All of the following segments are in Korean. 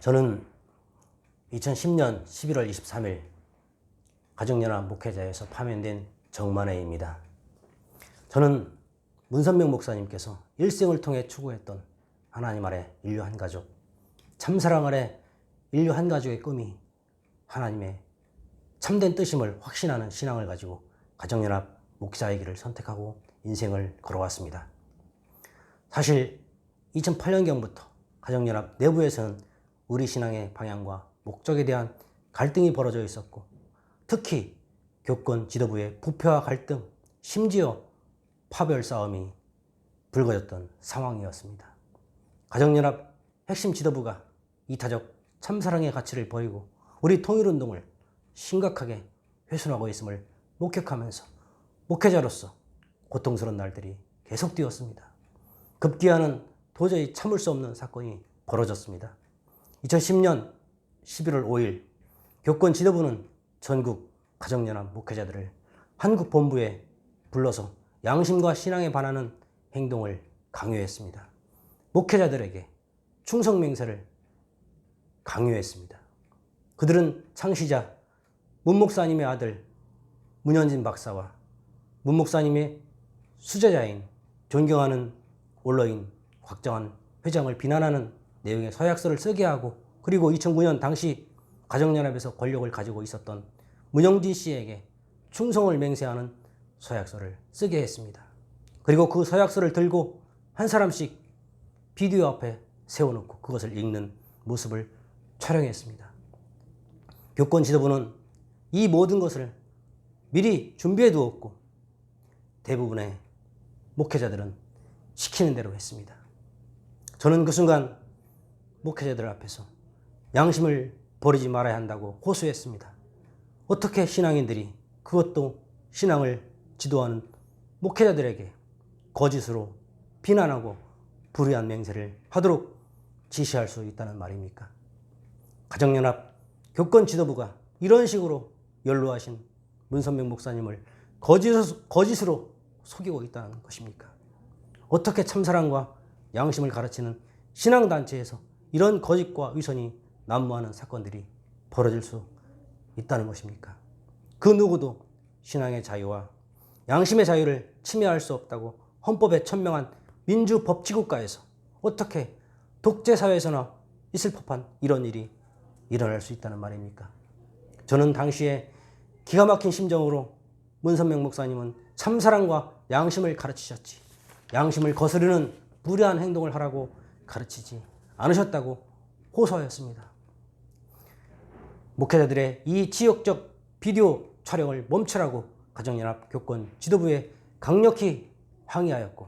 저는 2010년 11월 23일 가정연합 목회자에서 파면된 정만회입니다. 저는 문선명 목사님께서 일생을 통해 추구했던 하나님 아래 인류 한 가족, 참사랑 아래 인류 한 가족의 꿈이 하나님의 참된 뜻임을 확신하는 신앙을 가지고 가정연합 목사의 길을 선택하고 인생을 걸어왔습니다. 사실 2008년경부터 가정연합 내부에서는 우리 신앙의 방향과 목적에 대한 갈등이 벌어져 있었고, 특히 교권 지도부의 부패와 갈등, 심지어 파별 싸움이 불거졌던 상황이었습니다. 가정연합 핵심 지도부가 이타적 참사랑의 가치를 버리고 우리 통일운동을 심각하게 훼손하고 있음을 목격하면서 목회자로서 고통스러운 날들이 계속되었습니다. 급기야는 도저히 참을 수 없는 사건이 벌어졌습니다. 2010년 11월 5일 교권 지도부는 전국 가정연합 목회자들을 한국 본부에 불러서 양심과 신앙에 반하는 행동을 강요했습니다. 목회자들에게 충성맹세를 강요했습니다. 그들은 창시자 문 목사님의 아들 문현진 박사와 문 목사님의 수제자인 존경하는 원로인 곽정환 회장을 비난하는 내용의 서약서를 쓰게 하고, 그리고 2009년 당시 가정연합에서 권력을 가지고 있었던 문영진 씨에게 충성을 맹세하는 서약서를 쓰게 했습니다. 그리고 그 서약서를 들고 한 사람씩 비디오 앞에 세워놓고 그것을 읽는 모습을 촬영했습니다. 교권 지도부는 이 모든 것을 미리 준비해 두었고 대부분의 목회자들은 시키는 대로 했습니다. 저는 그 순간 목회자들 앞에서 양심을 버리지 말아야 한다고 호소했습니다. 어떻게 신앙인들이, 그것도 신앙을 지도하는 목회자들에게 거짓으로 비난하고 불의한 맹세를 하도록 지시할 수 있다는 말입니까? 가정연합 교권 지도부가 이런 식으로 연로하신 문선명 목사님을 거짓으로 속이고 있다는 것입니까? 어떻게 참사랑과 양심을 가르치는 신앙단체에서 이런 거짓과 위선이 난무하는 사건들이 벌어질 수 있다는 것입니까? 그 누구도 신앙의 자유와 양심의 자유를 침해할 수 없다고 헌법에 천명한 민주법치국가에서 어떻게 독재사회에서나 있을 법한 이런 일이 일어날 수 있다는 말입니까? 저는 당시에 기가 막힌 심정으로 문선명 목사님은 참사랑과 양심을 가르치셨지, 양심을 거스르는 무례한 행동을 하라고 가르치지 않으셨다고 호소하였습니다. 목회자들의 이 지역적 비디오 촬영을 멈추라고 가정연합 교권 지도부에 강력히 항의하였고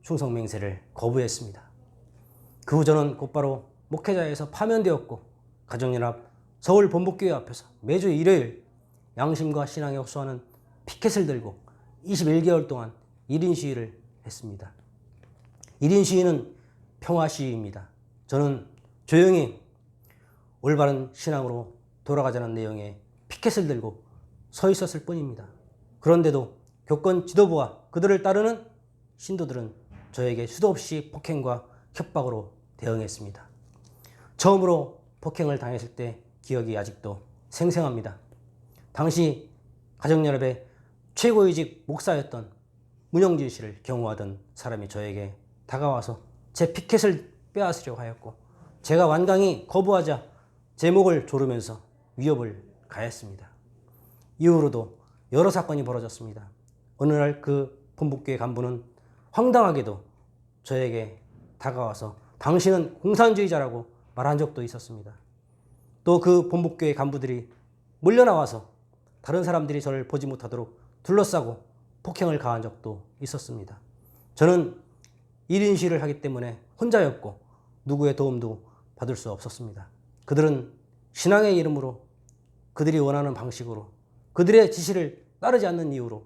충성맹세를 거부했습니다. 그 후 저는 곧바로 목회자에서 파면되었고 가정연합 서울 본부교회 앞에서 매주 일요일 양심과 신앙에 호소하는 피켓을 들고 21개월 동안 1인 시위를 했습니다. 1인 시위는 평화 시위입니다. 저는 조용히 올바른 신앙으로 돌아가자는 내용의 피켓을 들고 서 있었을 뿐입니다. 그런데도 교권 지도부와 그들을 따르는 신도들은 저에게 수도 없이 폭행과 협박으로 대응했습니다. 처음으로 폭행을 당했을 때 기억이 아직도 생생합니다. 당시 가정연합의 최고위직 목사였던 문영진 씨를 경호하던 사람이 저에게 다가와서 제 피켓을 빼앗으려고 하였고, 제가 완강히 거부하자 제 목을 조르면서 위협을 가했습니다. 이후로도 여러 사건이 벌어졌습니다. 어느 날 그 본부교회 간부는 황당하게도 저에게 다가와서 당신은 공산주의자라고 말한 적도 있었습니다. 또 그 본부교회 간부들이 몰려나와서 다른 사람들이 저를 보지 못하도록 둘러싸고 폭행을 가한 적도 있었습니다. 저는 1인 시위를 하기 때문에 혼자였고 누구의 도움도 받을 수 없었습니다. 그들은 신앙의 이름으로 그들이 원하는 방식으로 그들의 지시를 따르지 않는 이유로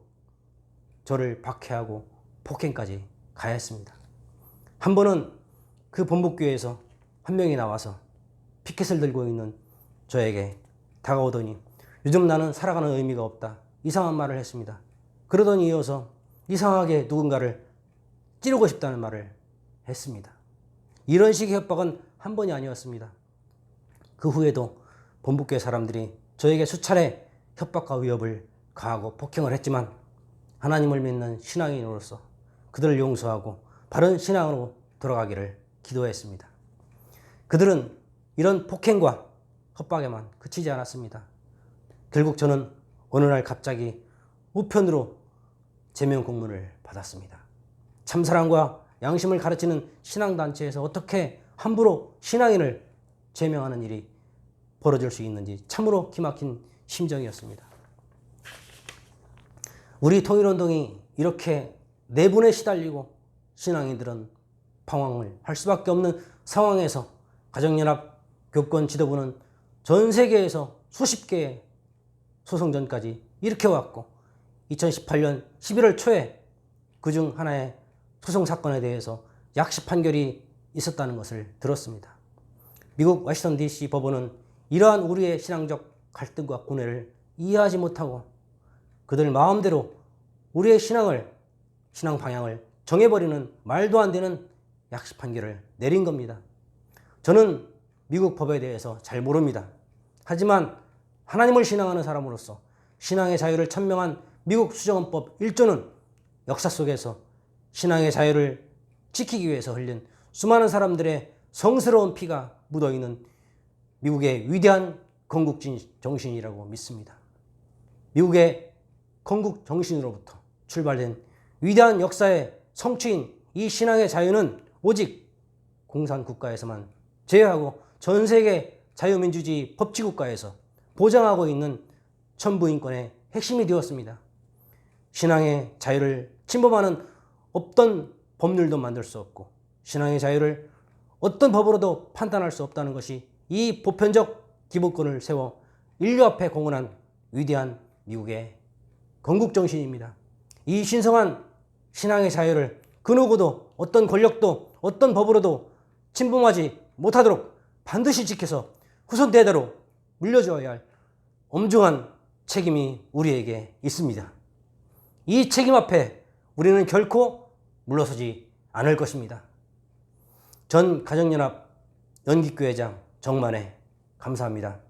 저를 박해하고 폭행까지 가했습니다. 한 번은 그 본부교회에서 한 명이 나와서 피켓을 들고 있는 저에게 다가오더니 요즘 나는 살아가는 의미가 없다, 이상한 말을 했습니다. 그러더니 이어서 이상하게 누군가를 찌르고 싶다는 말을 했습니다. 이런 식의 협박은 한 번이 아니었습니다. 그 후에도 본부교회 사람들이 저에게 수차례 협박과 위협을 가하고 폭행을 했지만 하나님을 믿는 신앙인으로서 그들을 용서하고 바른 신앙으로 돌아가기를 기도했습니다. 그들은 이런 폭행과 협박에만 그치지 않았습니다. 결국 저는 어느 날 갑자기 우편으로 제명 공문을 받았습니다. 참사랑과 양심을 가르치는 신앙단체에서 어떻게 함부로 신앙인을 제명하는 일이 벌어질 수 있는지 참으로 기막힌 심정이었습니다. 우리 통일운동이 이렇게 내분에 시달리고 신앙인들은 방황을 할 수밖에 없는 상황에서 가정연합 교권 지도부는 전 세계에서 수십 개의 소송전까지 일으켜왔고 2018년 11월 초에 그중 하나의 소송 사건에 대해서 약식 판결이 있었다는 것을 들었습니다. 미국 워싱턴 DC 법원은 이러한 우리의 신앙적 갈등과 고뇌를 이해하지 못하고 그들 마음대로 우리의 신앙 방향을 정해버리는 말도 안 되는 약식 판결을 내린 겁니다. 저는 미국 법에 대해서 잘 모릅니다. 하지만 하나님을 신앙하는 사람으로서 신앙의 자유를 천명한 미국 수정헌법 1조는 역사 속에서 신앙의 자유를 지키기 위해서 흘린 수많은 사람들의 성스러운 피가 묻어있는 미국의 위대한 건국 정신이라고 믿습니다. 미국의 건국 정신으로부터 출발된 위대한 역사의 성취인 이 신앙의 자유는 오직 공산국가에서만 제외하고 전 세계 자유민주주의 법치국가에서 보장하고 있는 천부인권의 핵심이 되었습니다. 신앙의 자유를 침범하는 어떤 법률도 만들 수 없고 신앙의 자유를 어떤 법으로도 판단할 수 없다는 것이 이 보편적 기본권을 세워 인류 앞에 공헌한 위대한 미국의 건국정신입니다. 이 신성한 신앙의 자유를 그 누구도 어떤 권력도 어떤 법으로도 침범하지 못하도록 반드시 지켜서 후손 대대로 물려줘야 할 엄중한 책임이 우리에게 있습니다. 이 책임 앞에 우리는 결코 물러서지 않을 것입니다. 전 가정연합 연기교회장 정만회 감사합니다.